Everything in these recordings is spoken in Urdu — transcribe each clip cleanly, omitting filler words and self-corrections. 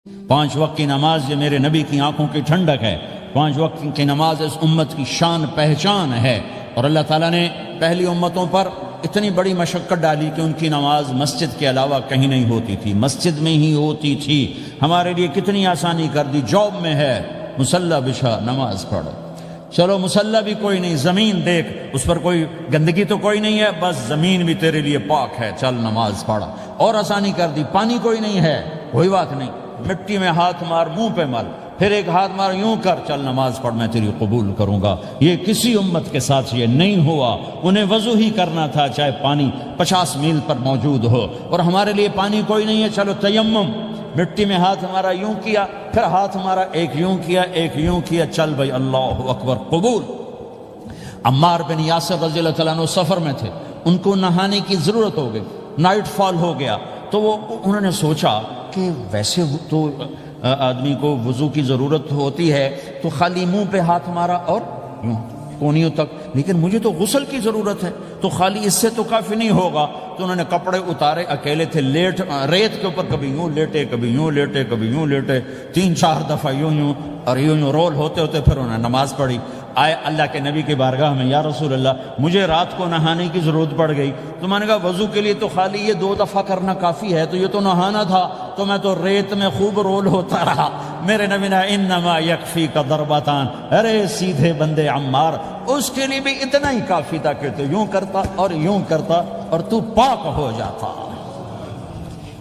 5 وقت کی نماز یہ میرے نبی کی آنکھوں کی ٹھنڈک ہے. 5 وقت کی نماز اس امت کی شان پہچان ہے. اور اللہ تعالیٰ نے پہلی امتوں پر اتنی بڑی مشقت ڈالی کہ ان کی نماز مسجد کے علاوہ کہیں نہیں ہوتی تھی، مسجد میں ہی ہوتی تھی. ہمارے لیے کتنی آسانی کر دی. جاب میں ہے مصلی بچھا نماز پڑھو، چلو مصلی بھی کوئی نہیں، زمین دیکھ اس پر کوئی گندگی تو کوئی نہیں ہے، بس زمین بھی تیرے لیے پاک ہے، چل نماز پڑھا. اور آسانی کر دی، پانی کوئی نہیں ہے کوئی بات نہیں، مٹی میں ہاتھ مار، منہ پہ مل، پھر ایک ہاتھ مار، یوں کر، چل نماز پڑھ، میں تیری قبول کروں گا. یہ کسی امت کے ساتھ یہ نہیں ہوا. انہیں وضو ہی کرنا تھا چاہے پانی 50 میل پر موجود ہو. اور ہمارے لیے پانی کوئی نہیں ہے، چلو تیمم، مٹی میں ہاتھ ہمارا یوں کیا، پھر ہاتھ ہمارا ایک یوں کیا ایک یوں کیا، چل بھائی اللہ اکبر قبول. عمار بن یاسر رضی اللہ تعالیٰ عنہ سفر میں تھے، ان کو نہانے کی ضرورت ہو گئی، نائٹ فال ہو گیا. تو انہوں نے سوچا کہ ویسے تو آدمی کو وضو کی ضرورت ہوتی ہے تو خالی منہ پہ ہاتھ مارا اور یوں کونیوں تک، لیکن مجھے تو غسل کی ضرورت ہے، تو خالی اس سے تو کافی نہیں ہوگا. تو انہوں نے کپڑے اتارے، اکیلے تھے، ریت کے اوپر کبھی یوں لیٹے کبھی یوں لیٹے کبھی یوں لیٹے، 3-4 دفعہ یوں یوں اور یوں رول ہوتے ہوتے پھر انہوں نے نماز پڑھی. آئے اللہ کے نبی کی بارگاہ میں، یا رسول اللہ مجھے رات کو نہانے کی ضرورت پڑ گئی. تو میں نے کہا وضو کے لیے تو خالی یہ 2 دفعہ کرنا کافی ہے، تو یہ تو نہانا تھا، تو میں تو ریت میں خوب رول ہوتا رہا. میرے نبی نے انما یکفیک ضربتان، ارے سیدھے بندے عمار، اس کے لیے بھی اتنا ہی کافی تھا کہ تو یوں کرتا اور یوں کرتا اور تو پاک ہو جاتا.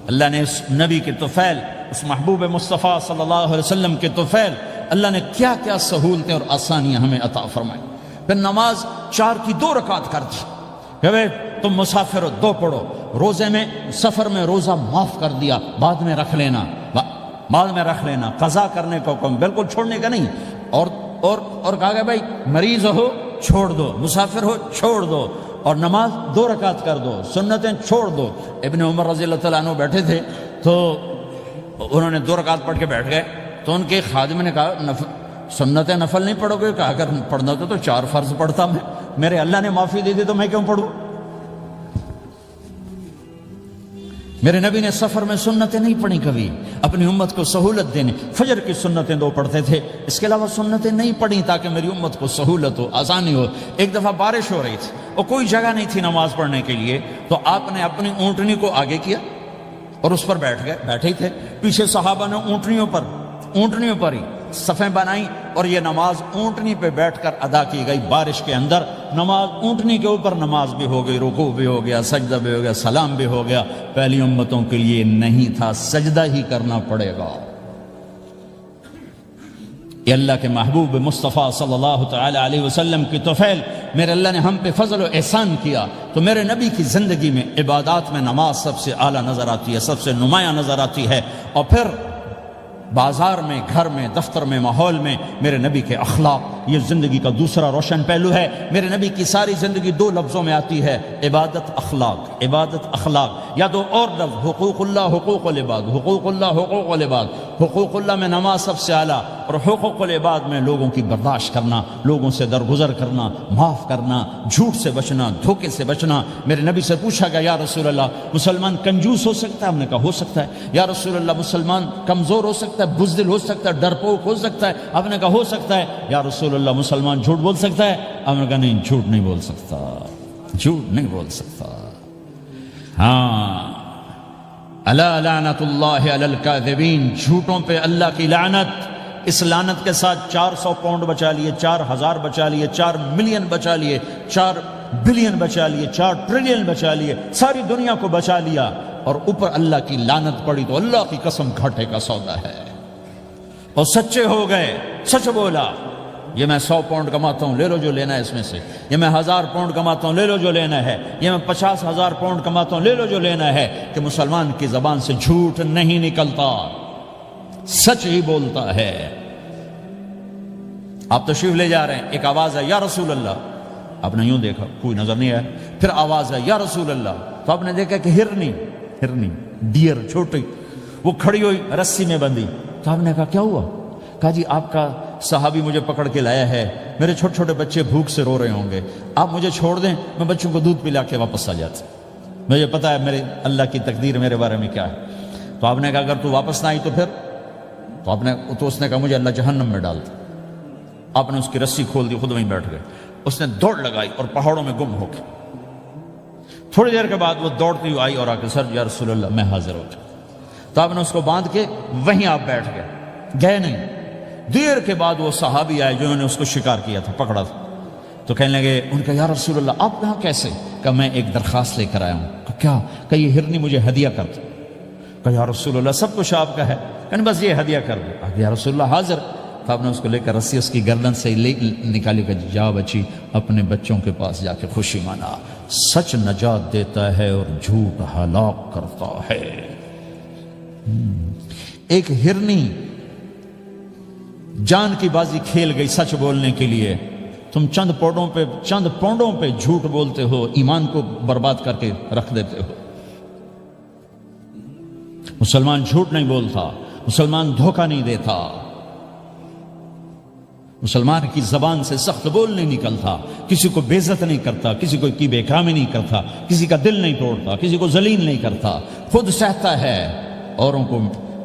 اللہ نے اس نبی کے طفیل، اس محبوب مصطفیٰ صلی اللہ علیہ وسلم کے طفیل، اللہ نے کیا کیا سہولتیں اور آسانیاں ہمیں عطا فرمائی. پھر نماز 4 کی 2 رکعت کر دی کہ بھئی تم مسافر ہو 2 پڑھو. روزے میں سفر میں روزہ معاف کر دیا، بعد میں رکھ لینا، بعد میں رکھ لینا، قضا کرنے کو حکم، بالکل چھوڑنے کا نہیں. اور کہا کہ بھائی مریض ہو چھوڑ دو، مسافر ہو چھوڑ دو، اور نماز 2 رکعت کر دو، سنتیں چھوڑ دو. ابن عمر رضی اللہ تعالیٰ عنہ بیٹھے تھے تو انہوں نے 2 رکعت پڑھ کے بیٹھ گئے. تو ان کے خادم نے کہا سنتیں نفل نہیں پڑھو گے؟ کہا اگر پڑھنا ہوتا تو 4 فرض پڑھتا میں، میرے اللہ نے معافی دے دی تو میں کیوں پڑھوں؟ میرے نبی نے سفر میں سنتیں نہیں پڑھی کبھی، اپنی امت کو سہولت دینے. فجر کی سنتیں 2 پڑھتے تھے، اس کے علاوہ سنتیں نہیں پڑھی تاکہ میری امت کو سہولت ہو، آسانی ہو. ایک دفعہ بارش ہو رہی تھی اور کوئی جگہ نہیں تھی نماز پڑھنے کے لیے، تو آپ نے اپنی اونٹنی کو آگے کیا اور اس پر بیٹھ گئے. بیٹھے ہی تھے، پیچھے صحابہ نے اونٹنیوں پر ہی صفیں بنائیں اور یہ نماز اونٹنی پہ بیٹھ کر ادا کی گئی. بارش کے اندر نماز اونٹنی کے اوپر نماز بھی ہو گئی، رکوع بھی ہو گیا، سجدہ بھی ہو گیا، سلام بھی ہو گیا. پہلی امتوں کے لیے نہیں تھا، سجدہ ہی کرنا پڑے گا. یہ اللہ کے محبوب مصطفیٰ صلی اللہ تعالی علیہ وسلم کی طفیل، میرے اللہ نے ہم پہ فضل و احسان کیا. تو میرے نبی کی زندگی میں عبادات میں نماز سب سے اعلیٰ نظر آتی ہے، سب سے نمایاں نظر آتی ہے. اور پھر بازار میں، گھر میں، دفتر میں، ماحول میں میرے نبی کے اخلاق، یہ زندگی کا دوسرا روشن پہلو ہے. میرے نبی کی ساری زندگی 2 لفظوں میں آتی ہے، عبادت اخلاق، عبادت اخلاق. یا 2 اور لفظ، حقوق اللہ حقوق العباد، حقوق اللہ حقوق العباد. حقوق اللہ میں نماز سب سے اعلیٰ، اور حقوق العباد میں لوگوں کی برداشت کرنا، لوگوں سے درگزر کرنا، معاف کرنا، جھوٹ سے بچنا، دھوکے سے بچنا. میرے نبی سے پوچھا گیا یا رسول اللہ مسلمان کنجوس ہو سکتا ہے؟ ہم نے کہا ہو سکتا ہے. یا رسول اللہ مسلمان کمزور ہو سکتا ہے، بزدل ہو سکتا ہے، ڈرپوک ہو سکتا ہے؟ آپ نے کہا ہو سکتا ہے. یا رسول اللہ مسلمان جھوٹ بول سکتا ہے؟ آپ نے کہا نہیں، جھوٹ نہیں بول سکتا، جھوٹ نہیں بول سکتا. ہاں، الا لعنت اللہ علی الکاذبین، جھوٹوں پہ اللہ کی لعنت. اس لعنت کے ساتھ 400 پاؤنڈ بچا لیے، 4000 بچا لیے، 4 ملین بچا لیے، 4 بلین بچا لیے، 4 ٹریلین بچا لیے، ساری دنیا کو بچا لیا، اور اوپر اللہ کی لعنت پڑی تو اللہ کی قسم گھاٹے کا سودا ہے. اور سچے ہو گئے، سچ بولا، یہ میں 100 پاؤنڈ کماتا ہوں، لے لو جو لینا ہے اس میں سے. یہ میں 1000 پاؤنڈ کماتا ہوں، لے لو جو لینا ہے. یہ میں 50,000 پاؤنڈ کماتا ہوں، لے لو جو لینا ہے. کہ مسلمان کی زبان سے جھوٹ نہیں نکلتا، سچ ہی بولتا ہے. آپ تشریف لے جا رہے ہیں، ایک آواز ہے یا رسول اللہ، آپ نے یوں دیکھا کوئی نظر نہیں آیا. پھر آواز ہے یا رسول اللہ، تو آپ نے دیکھا کہ ہرنی ڈیئر چھوٹی وہ کھڑی ہوئی رسی میں بندھی. تو آپ نے کہا کیا ہوا؟ کہا جی آپ کا صحابی مجھے پکڑ کے لایا ہے، میرے چھوٹے چھوٹے بچے بھوک سے رو رہے ہوں گے، آپ مجھے چھوڑ دیں، میں بچوں کو دودھ پلا کے واپس آ جاتا. مجھے پتا ہے میرے اللہ کی تقدیر میرے بارے میں کیا ہے. تو آپ نے کہا اگر تو واپس نہ آئی تو پھر تو اس نے کہا مجھے اللہ جہنم میں ڈال دے۔ آپ نے اس کی رسی کھول دی، خود وہیں بیٹھ گئے۔ اس نے دوڑ لگائی اور پہاڑوں میں گم ہو گئی۔ تھوڑی دیر کے بعد وہ دوڑتی ہوئی آئی اور آ کے سر یا رسول اللہ میں حاضر ہو جاؤں۔ تو آپ نے اس کو باندھ کے وہیں آپ بیٹھ گئے نہیں۔ دیر کے بعد وہ صحابی آئے جنہوں نے اس کو شکار کیا تھا، پکڑا تھا، تو کہنے لگے، ان کا یا رسول اللہ آپ یہاں کیسے؟ کہا میں ایک درخواست لے کر آیا ہوں۔ کہا کیا؟ کہ یہ ہرنی مجھے ہدیہ کر دو۔ کہا یا رسول اللہ سب کچھ آپ کا ہے، کہنے بس یہ ہدیہ کر دو۔ یا رسول اللہ حاضر۔ تو آپ نے اس کو لے کر رسی اس کی گردن سے نکالی کہ جا بچی اپنے بچوں کے پاس جا کے خوشی منا، سچ نجات دیتا ہے اور جھوٹ ہلاک کرتا ہے۔ ایک ہرنی جان کی بازی کھیل گئی سچ بولنے کے لیے، تم چند پونڈوں پہ جھوٹ بولتے ہو، ایمان کو برباد کر کے رکھ دیتے ہو۔ مسلمان جھوٹ نہیں بولتا، مسلمان دھوکہ نہیں دیتا، مسلمان کی زبان سے سخت بول نہیں نکلتا، کسی کو بے عزت نہیں کرتا، کسی کو کی بے اکرامی نہیں کرتا، کسی کا دل نہیں توڑتا، کسی کو ذلیل نہیں کرتا، خود سہتا ہے،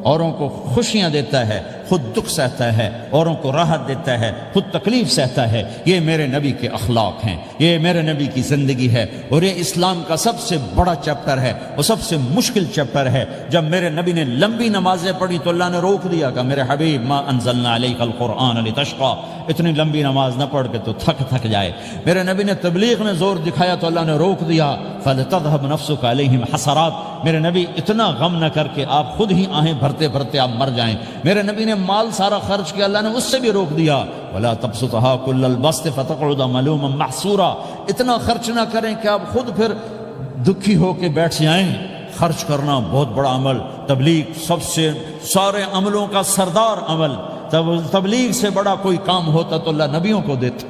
اوروں کو خوشیاں دیتا ہے، خود دکھ سہتا ہے، اوروں کو راحت دیتا ہے، خود تکلیف سہتا ہے۔ یہ میرے نبی کے اخلاق ہیں، یہ میرے نبی کی زندگی ہے، اور یہ اسلام کا سب سے بڑا چیپٹر ہے، وہ سب سے مشکل چیپٹر ہے۔ جب میرے نبی نے لمبی نمازیں پڑھی تو اللہ نے روک دیا کہ میرے حبیب ما انزلنا علیک القرآن لتشقى، اتنی لمبی نماز نہ پڑھ کے تو تھک جائے۔ میرے نبی نے تبلیغ میں زور دکھایا تو اللہ نے روک دیا، فلتذهب نفسك علیہم حسرات، میرے نبی اتنا غم نہ کر کے آپ خود ہی آہیں بھرتے بھرتے آپ مر جائیں۔ میرے نبی نے مال سارا خرچ کیا، اللہ نے اس سے بھی روک دیا، ولا تبسطها كل البسط فتقعد ملوما محسورا، اتنا خرچ نہ کریں کہ آپ خود پھر دکھی ہو کے بیٹھ جائیں۔ خرچ کرنا بہت بڑا عمل، تبلیغ سب سے سارے عملوں کا سردار عمل، تبلیغ سے بڑا کوئی کام ہوتا تو اللہ نبیوں کو دیتا،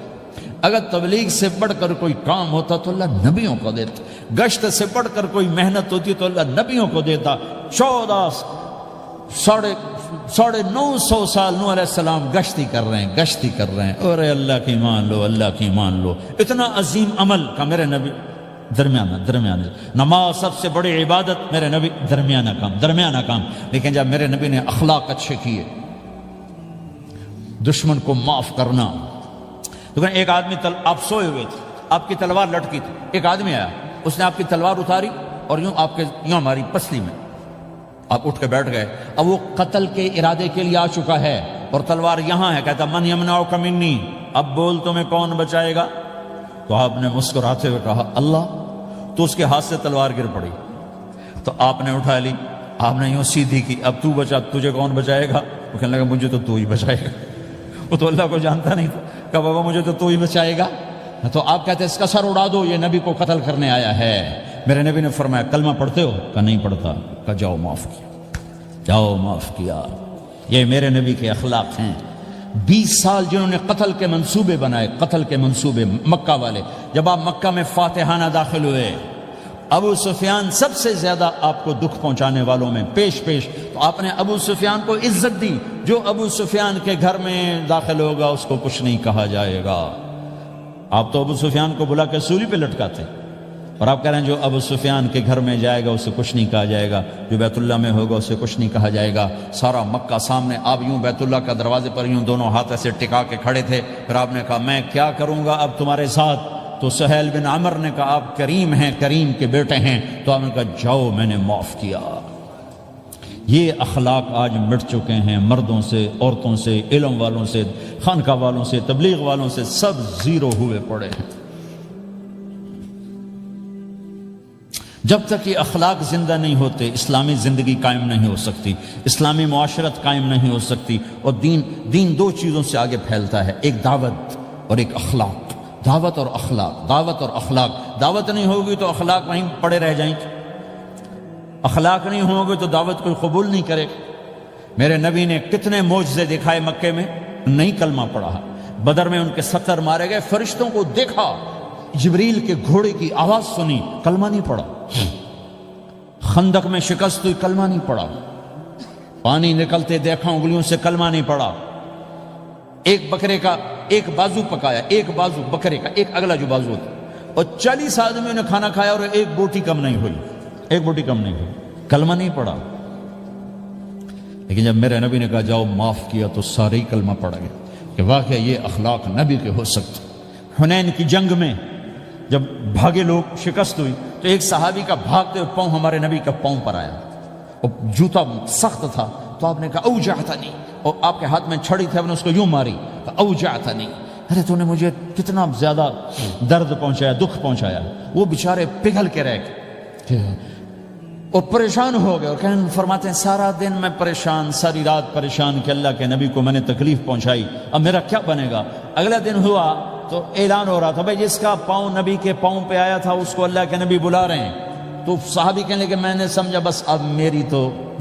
اگر تبلیغ سے بڑھ کر کوئی کام ہوتا تو اللہ نبیوں کو دیتا، گشت سے بڑھ کر کوئی محنت ہوتی تو اللہ نبیوں کو دیتا۔ 950 سال نوح علیہ السلام گشتی کر رہے ہیں، اور اللہ کی مان لو، اتنا عظیم عمل کا میرے نبی درمیانہ نماز سب سے بڑی عبادت، میرے نبی درمیانہ کام، لیکن جب میرے نبی نے اخلاق اچھے کیے، دشمن کو معاف کرنا۔ تو ایک آدمی آپ سوئے ہوئے تھے، آپ کی تلوار لٹکی تھی، ایک آدمی آیا، اس نے آپ کی تلوار اتاری اور یوں ہماری پسلی میں، آپ اٹھ کے بیٹھ گئے۔ اب وہ قتل کے ارادے کے لیے آ چکا ہے اور تلوار یہاں ہے، کہتا من یمنعک منی، اب بول تمہیں کون بچائے گا؟ تو آپ نے مسکراتے ہوئے کہا اللہ، تو اس کے ہاتھ سے تلوار گر پڑی، تو آپ نے اٹھا لی، آپ نے یوں سیدھی کی، اب تو بچا، تجھے کون بچائے گا؟ وہ کہنے لگا مجھے تو ہی بچائے گا۔ وہ تو اللہ کو جانتا نہیں تھا، کہا بابا مجھے تو ہی بچائے گا۔ تو آپ کہتے ہیں اس کا سر اڑا دو، یہ نبی کو قتل کرنے آیا ہے۔ میرے نبی نے فرمایا کلمہ پڑھتے ہو؟ کہا نہیں پڑھتا۔ کہا جاؤ معاف کیا۔ یہ میرے نبی کے اخلاق ہیں۔ 20 سال جنہوں نے قتل کے منصوبے بنائے، مکہ والے، جب آپ مکہ میں فاتحانہ داخل ہوئے، ابو سفیان سب سے زیادہ آپ کو دکھ پہنچانے والوں میں پیش، تو آپ نے ابو سفیان کو عزت دی۔ جو ابو سفیان کے گھر میں داخل ہوگا اس کو کچھ نہیں کہا جائے گا۔ آپ تو ابو سفیان کو بلا کے سولی پہ لٹکاتے، اور آپ کہہ رہے ہیں جو ابو سفیان کے گھر میں جائے گا اسے کچھ نہیں کہا جائے گا، جو بیت اللہ میں ہوگا اسے کچھ نہیں کہا جائے گا۔ سارا مکہ سامنے، آپ یوں بیت اللہ کا دروازے پر یوں دونوں ہاتھ ایسے ٹکا کے کھڑے تھے۔ پھر آپ نے کہا میں کیا کروں گا اب تمہارے ساتھ؟ تو سہیل بن عمر نے کہا آپ کریم ہیں، کریم کے بیٹے ہیں۔ تو آپ نے کہا جاؤ میں نے معاف کیا۔ یہ اخلاق آج مٹ چکے ہیں، مردوں سے، عورتوں سے، علم والوں سے، خانقاہ والوں سے، تبلیغ والوں سے، سب زیرو ہوئے پڑے ہیں۔ جب تک یہ اخلاق زندہ نہیں ہوتے اسلامی زندگی قائم نہیں ہو سکتی، اسلامی معاشرت قائم نہیں ہو سکتی۔ اور دین دو چیزوں سے آگے پھیلتا ہے، ایک دعوت اور ایک اخلاق۔ دعوت اور اخلاق، دعوت نہیں ہوگی تو اخلاق وہیں پڑے رہ جائیں گے، اخلاق نہیں ہوں گے تو دعوت کوئی قبول نہیں کرے گا۔ میرے نبی نے کتنے معجزے دکھائے مکے میں، نہیں کلمہ پڑھا۔ بدر میں ان کے 70 مارے گئے، فرشتوں کو دیکھا، جبریل کے گھوڑے کی آواز سنی، کلمہ نہیں پڑھا۔ خندق میں شکست ہوئی، کلمہ نہیں پڑھا۔ پانی نکلتے دیکھا، انگلیوں سے کلمہ نہیں پڑھا۔ ایک بکرے کا ایک بازو پکایا، ایک بازو بکرے کا، ایک اگلا جو بازو ہوتا، اور 40 آدمیوں نے کھانا کھایا اور ایک بوٹی کم نہیں ہوئی، کلمہ نہیں پڑھا۔ لیکن جب میرے نبی نے کہا جاؤ معاف کیا تو سارے ہی کلمہ پڑ گئے کہ واقعہ یہ اخلاق نبی کے ہو سکتے۔ حنین کی جنگ میں جب بھاگے لوگ، شکست ہوئی، تو ایک صحابی کا بھاگتے ہوئے پاؤں ہمارے نبی کا پاؤں پر آیا، اور جوتا سخت تھا، تو آپ نے کہا اوجعتنی، اور آپ کے ہاتھ میں چھڑی تھی، آپ نے اس کو یوں ماری، اوجعتنی، ارے تو نے مجھے کتنا زیادہ درد پہنچایا، دکھ پہنچایا۔ وہ بیچارے پگھل کے رہ گئے اور پریشان ہو گئے، اور فرماتے ہیں سارا دن میں پریشان، ساری رات پریشان کہ اللہ کے نبی کو میں نے تکلیف پہنچائی، اب میرا کیا بنے گا۔ اگلا دن ہوا تو اعلان ہو رہا تھا بھائی جس کا پاؤں نبی کے پاؤں پہ آیا تھا اس کو اللہ کے نبی بلا رہے ہیں۔ تو صحابی کہنے لگے میں نے سمجھا بس اب میری تو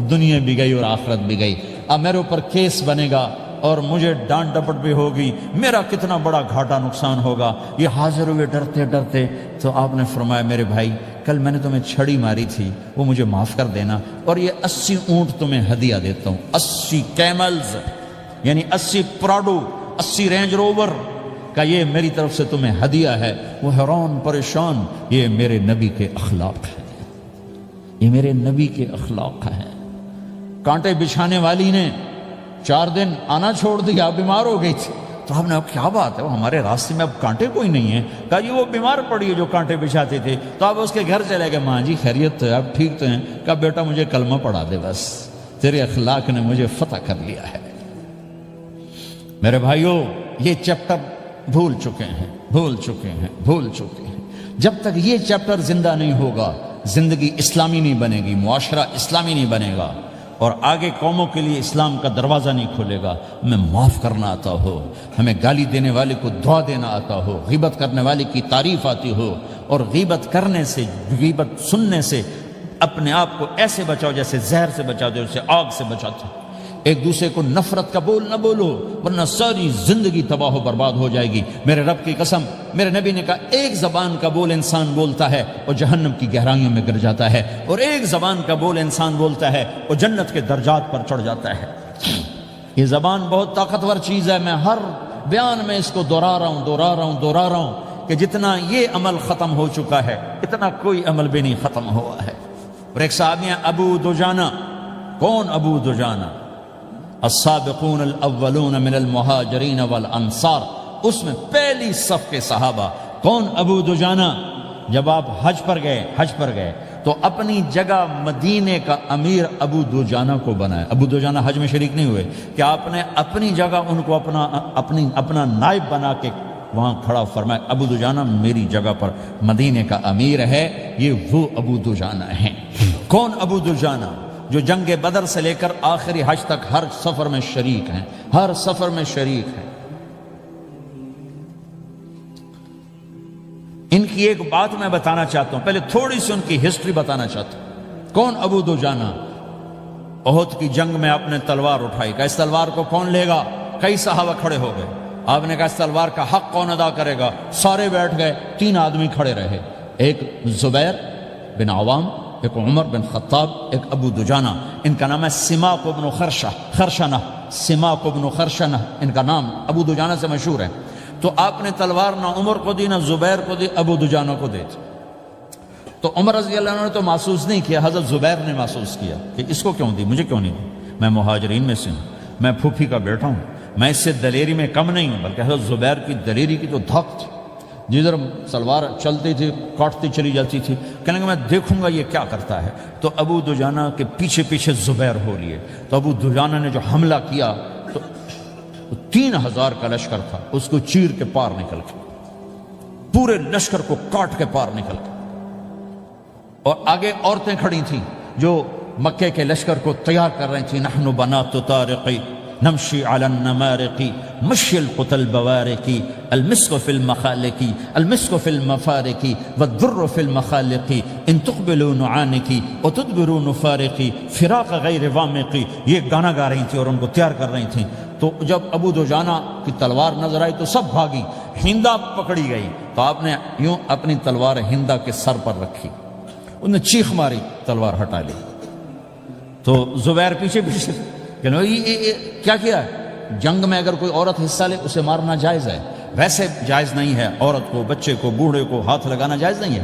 دنیا بھی گئی اور آخرت بھی گئی، اب میرے اوپر کیس بنے گا اور مجھے ڈانٹ ڈپٹ بھی ہوگی، میرا کتنا بڑا گھاٹا نقصان ہوگا۔ یہ حاضر ہوئے ڈرتے ڈرتے، تو آپ نے فرمایا میرے بھائی کل میں نے تمہیں چھڑی ماری تھی، وہ مجھے معاف کر دینا، اور یہ 80 اونٹ تمہیں ہدیہ دیتا ہوں، 80 کیملز یعنی 80 پراڈو، 80 رینج روور کا یہ میری طرف سے تمہیں ہدیہ ہے۔ وہ حیران پریشان، یہ میرے نبی کے اخلاق ہیں، یہ میرے نبی کے اخلاق ہیں۔ کانٹے بچھانے والی نے 4 دن آنا چھوڑ دیا، بیمار ہو گئی تھی، تو ہم نے اب کیا بات ہے، وہ ہمارے راستے میں اب کانٹے کوئی نہیں ہیں، کہا جی وہ بیمار پڑی ہے جو کانٹے بچھاتے تھے، تو آپ اس کے گھر چلے گئے، ماں جی خیریت تو ہے، اب ٹھیک تو ہیں، کہا بیٹا مجھے کلمہ پڑھا دے، بس تیرے اخلاق نے مجھے فتح کر لیا ہے۔ میرے بھائیوں یہ چیپٹر بھول چکے ہیں، بھول چکے ہیں، بھول چکے ہیں۔ جب تک یہ چیپٹر زندہ نہیں ہوگا زندگی اسلامی نہیں بنے گی، معاشرہ اسلامی نہیں بنے گا، اور آگے قوموں کے لیے اسلام کا دروازہ نہیں کھلے گا۔ ہمیں معاف کرنا آتا ہو، ہمیں گالی دینے والے کو دعا دینا آتا ہو، غیبت کرنے والے کی تعریف آتی ہو، اور غیبت کرنے سے، غیبت سننے سے اپنے آپ کو ایسے بچاؤ جیسے زہر سے بچاتے ہو، اسے آگ سے بچاتے ہو۔ ایک دوسرے کو نفرت کا بول نہ بولو ورنہ ساری زندگی تباہ و برباد ہو جائے گی۔ میرے رب کی قسم، میرے نبی نے کہا ایک زبان کا بول انسان بولتا ہے اور جہنم کی گہرائیوں میں گر جاتا ہے، اور ایک زبان کا بول انسان بولتا ہے اور جنت کے درجات پر چڑھ جاتا ہے۔ یہ زبان بہت طاقتور چیز ہے، میں ہر بیان میں اس کو دہرا رہا ہوں کہ جتنا یہ عمل ختم ہو چکا ہے اتنا کوئی عمل بھی نہیں ختم ہوا ہے۔ اور ایک صحابی ہیں ابو دجانہ۔ کون ابو دجانہ؟ السابقون الاولون من المہاجرین والانصار، اس میں پہلی صف کے صحابہ۔ کون ابو دجانہ؟ جب آپ حج پر گئے تو اپنی جگہ مدینے کا امیر ابو دجانہ کو بنایا۔ ابو دجانہ حج میں شریک نہیں ہوئے کہ آپ نے اپنی جگہ ان کو اپنا نائب بنا کے وہاں کھڑا فرمایا ابو دجانہ میری جگہ پر مدینے کا امیر ہے، یہ وہ ابو دجانہ ہیں۔ کون ابو دجانہ؟ جو جنگ بدر سے لے کر آخری حج تک ہر سفر میں شریک ہیں، ہر سفر میں شریک ہیں۔ ان کی ایک بات میں بتانا چاہتا ہوں، پہلے تھوڑی سی ان کی ہسٹری بتانا چاہتا ہوں۔ کون ابو دجانہ؟ احد کی جنگ میں آپ نے تلوار اٹھائی، کہ اس تلوار کو کون لے گا؟ کئی صحابہ کھڑے ہو گئے، آپ نے کہا اس تلوار کا حق کون ادا کرے گا؟ سارے بیٹھ گئے، 3 آدمی کھڑے رہے، ایک زبیر بن عوام، ایک عمر بن خطاب، ایک ابو دجانہ۔ ان کا نام ہے سماک بن خرشنہ، سماک بن خرشنہ ان کا نام ابو دجانہ سے مشہور ہے۔ تو آپ نے تلوار نہ عمر کو دی، نہ زبیر کو دی، ابو دجانہ کو دی۔ تو عمر رضی اللہ عنہ نے تو محسوس نہیں کیا، حضرت زبیر نے محسوس کیا کہ اس کو کیوں دی، مجھے کیوں نہیں دی؟ میں مہاجرین میں سے ہوں، میں پھوپھی کا بیٹا ہوں، میں اس سے دلیری میں کم نہیں ہوں۔ بلکہ حضرت زبیر کی دلیری کی تو دھک تھی، جدھر سلوار چلتی تھی کاٹتی چلی جاتی تھی، کہنے کہ میں دیکھوں گا یہ کیا کرتا ہے۔ تو ابو دجانہ کے پیچھے پیچھے زبیر ہو لیے، تو ابو دجانہ نے جو حملہ کیا تو 3000 کا لشکر تھا، اس کو چیر کے پار نکل کے، پورے لشکر کو کاٹ کے پار نکل کے، اور آگے عورتیں کھڑی تھیں جو مکے کے لشکر کو تیار کر رہی تھیں۔ نحن بنات طارقی نمشی علی النمارق مشی القتل بوارق المسک فی المخالق المسک فی المفارق والذر فی المخالق ان تقبلوا نعانقی وتدبروا نفارقی فراق غیر وامقی۔ یہ گانا گا رہی تھیں اور ان کو تیار کر رہی تھیں۔ تو جب ابو دجانہ کی تلوار نظر آئی تو سب بھاگی، ہندا پکڑی گئی، تو آپ نے یوں اپنی تلوار ہندا کے سر پر رکھی، انہوں نے چیخ ماری، تلوار ہٹا لی۔ تو زبیر پیچھے پیچھے کہ کیا کیا ہے؟ جنگ میں اگر کوئی عورت حصہ لے اسے مارنا جائز ہے، ویسے جائز نہیں ہے، عورت کو، بچے کو، بوڑھے کو ہاتھ لگانا جائز نہیں ہے۔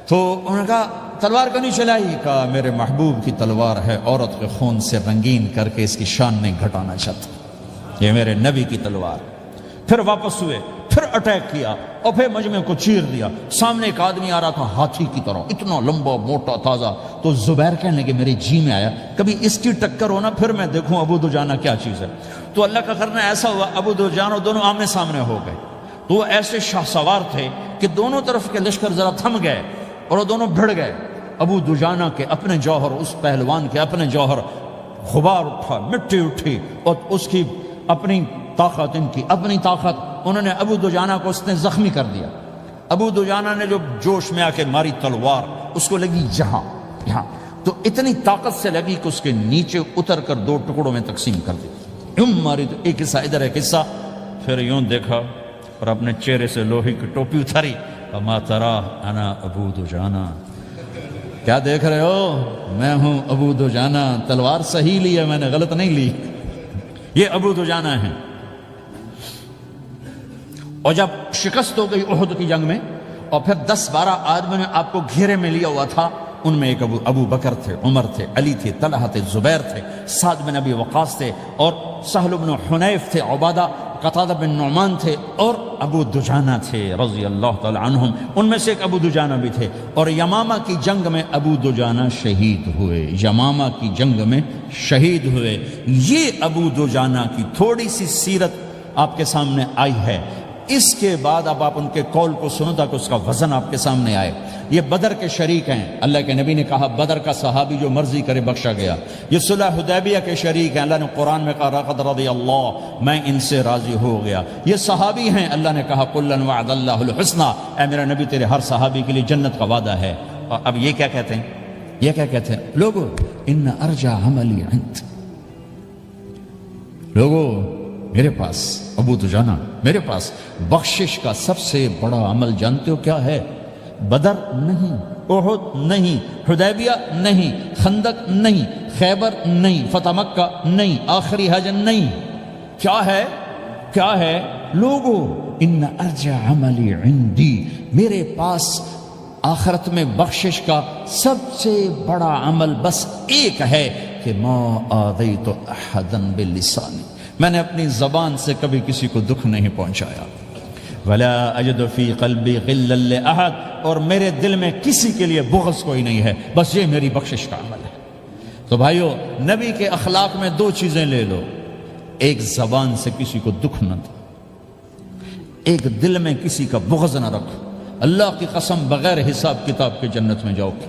تو انہوں نے کہا تلوار کیوں نہیں چلائی؟ کہا میرے محبوب کی تلوار ہے، عورت کے خون سے رنگین کر کے اس کی شان نہیں گھٹانا چاہتا، یہ میرے نبی کی تلوار۔ پھر واپس ہوئے، پھر اٹیک کیا اور پھر مجمع کو چیر دیا۔ سامنے ایک آدمی آ رہا تھا ہاتھی کی طرح، اتنا لمبا موٹا تازہ، تو زبیر کہنے لگے میرے جی میں آیا کبھی اس کی ٹکر ہونا پھر میں دیکھوں ابو دجانہ کیا چیز ہے۔ تو اللہ کا کرنا ایسا ہوا ابو دجانہ دونوں آمنے سامنے ہو گئے، تو وہ ایسے شاہ سوار تھے کہ دونوں طرف کے لشکر ذرا تھم گئے اور وہ دونوں بھڑ گئے۔ ابو دجانہ کے اپنے جوہر، اس پہلوان کے اپنے جوہر، غبار اٹھا، مٹی اٹھی، اور اس کی اپنی طاقت، ان کی اپنی طاقت، انہوں نے ابو دجانہ کو اس نے زخمی کر دیا۔ ابو دجانہ نے جو جوش میں آ کے ماری تلوار، اس کو لگی یہاں، تو اتنی طاقت سے لگی کہ اس کے نیچے اتر کر 2 ٹکڑوں میں تقسیم کر دی۔ یوں ماری تو ایک حصہ ادھر ایک حصہ، پھر یوں دیکھا اور اپنے چہرے سے لوہے کی ٹوپی اتاری، اما ترا انا ابو دجانہ، کیا دیکھ رہے ہو؟ میں ہوں ابو دجانہ، تلوار صحیح لی ہے میں نے، غلط نہیں لی۔ یہ ابو دجانہ ہیں۔ اور جب شکست ہو گئی احد کی جنگ میں، اور پھر 10-12 آدمی نے آپ کو گھیرے میں لیا ہوا تھا، ان میں ایک ابو بکر تھے، عمر تھے، علی تھے، طلحہ تھے، زبیر تھے، سعد بن ابی وقاص تھے، اور سہل بن حنیف تھے، عبادہ قتادہ بن نعمان تھے، اور ابو دجانہ تھے رضی اللہ تعالی عنہم۔ ان میں سے ایک ابو دجانہ بھی تھے، اور یمامہ کی جنگ میں ابو دجانہ شہید ہوئے، یمامہ کی جنگ میں شہید ہوئے۔ یہ ابو دجانہ کی تھوڑی سی سیرت آپ کے سامنے آئی ہے۔ اس کے بعد اب آپ ان کے قول کو سنو تاکہ اس کا وزن آپ کے سامنے آئے۔ یہ بدر کے شریک ہیں، اللہ کے نبی نے کہا بدر کا صحابی جو مرضی کرے بخشا گیا۔ یہ صلح حدیبیہ کے شریک ہیں، اللہ نے قرآن میں کہا لقد رضی اللہ، میں ان سے راضی ہو گیا۔ یہ صحابی ہیں، اللہ نے کہا کلا وعد اللہ الحسنی، اے میرا نبی تیرے ہر صحابی کے لیے جنت کا وعدہ ہے۔ اور اب یہ کیا کہتے ہیں؟ یہ کیا کہتے ہیں لوگو؟ ان ارجع عملی عند، لوگو میرے پاس، ابو دجانہ میرے پاس بخشش کا سب سے بڑا عمل جانتے ہو کیا ہے؟ بدر نہیں، احد نہیں، حدیبیہ نہیں، خندق نہیں، خیبر نہیں، فتح مکہ نہیں، آخری حج نہیں۔ کیا ہے؟ کیا ہے لوگو؟ ان ارجع عملی عندی، میرے پاس آخرت میں بخشش کا سب سے بڑا عمل بس ایک ہے کہ ما آذیت احدا بلسانی، میں نے اپنی زبان سے کبھی کسی کو دکھ نہیں پہنچایا۔ ولا اجد فی قلبی غلا لاحد، اور میرے دل میں کسی کے لیے بغض کوئی نہیں ہے، بس یہ میری بخشش کا عمل ہے۔ تو بھائیو، نبی کے اخلاق میں 2 چیزیں لے لو، ایک زبان سے کسی کو دکھ نہ دو، ایک دل میں کسی کا بغض نہ رکھو۔ اللہ کی قسم بغیر حساب کتاب کے جنت میں جاؤ گے۔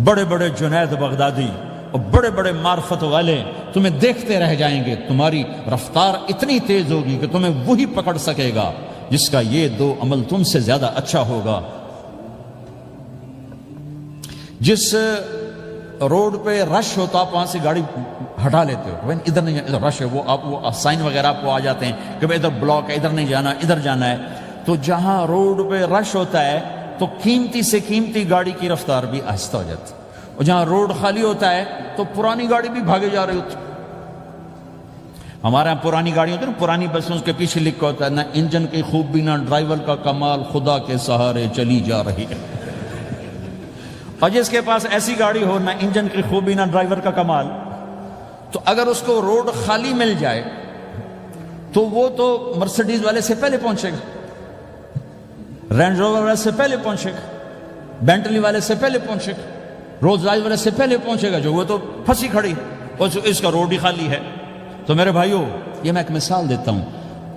بڑے بڑے جنید بغدادی اور بڑے بڑے معرفت والے تمہیں دیکھتے رہ جائیں گے، تمہاری رفتار اتنی تیز ہوگی کہ تمہیں وہی پکڑ سکے گا جس کا یہ 2 عمل تم سے زیادہ اچھا ہوگا۔ جس روڈ پہ رش ہوتا آپ وہاں سے گاڑی ہٹا لیتے ہو، ادھر نہیں جانا، ادھر رش ہے، وہ سائن وغیرہ آپ کو آ جاتے ہیں کہ ادھر بلاک ہے، ادھر نہیں جانا، ادھر جانا ہے۔ تو جہاں روڈ پہ رش ہوتا ہے تو قیمتی سے قیمتی گاڑی کی رفتار بھی آہستہ ہو جاتی ہے، اور جہاں روڈ خالی ہوتا ہے تو پرانی گاڑی بھی بھاگے جا رہی ہوتی ہے۔ ہمارے یہاں پرانی گاڑی ہوتی ہے نا، پرانی بسوں کے پیچھے لکھا ہوتا ہے نہ انجن کی خوبی نہ ڈرائیور کا کمال، خدا کے سہارے چلی جا رہی ہے۔ اور جس کے پاس ایسی گاڑی ہو، نہ انجن کی خوبی نہ ڈرائیور کا کمال، تو اگر اس کو روڈ خالی مل جائے تو وہ تو مرسیڈیز والے سے پہلے پہنچے گا، رینج روور والے سے پہلے پہنچے گا، بینٹلی والے سے پہلے پہنچے گا، رولز رائس والے سے پہلے پہنچے گا، جو وہ تو پھنسی کھڑی اور اس کا روڈ ہی خالی ہے۔ تو میرے بھائیو، یہ میں ایک مثال دیتا ہوں،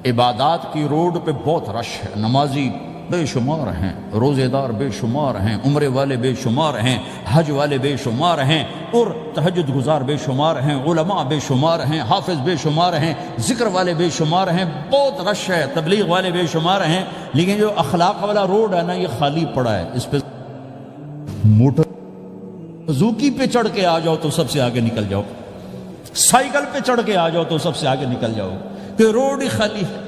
عبادات کی روڈ پہ بہت رش ہے، نمازی بے شمار ہیں، روزے دار بے شمار ہیں، عمرے والے بے شمار ہیں، حج والے بے شمار ہیں، اور تہجد گزار بے شمار ہیں، علماء بے شمار ہیں، حافظ بے شمار ہیں، ذکر والے بے شمار ہیں، بہت رش ہے، تبلیغ والے بے شمار ہیں، لیکن جو اخلاق والا روڈ ہے نا، یہ خالی پڑا ہے۔ اس پہ موٹر زوکی پہ چڑھ کے آ جاؤ تو سب سے آگے نکل جاؤ، سائیکل پہ چڑھ کے آ جاؤ تو سب سے آگے نکل جاؤ، کہ روڈ ہی خالی ہے،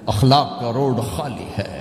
اخلاق کا روڈ خالی ہے۔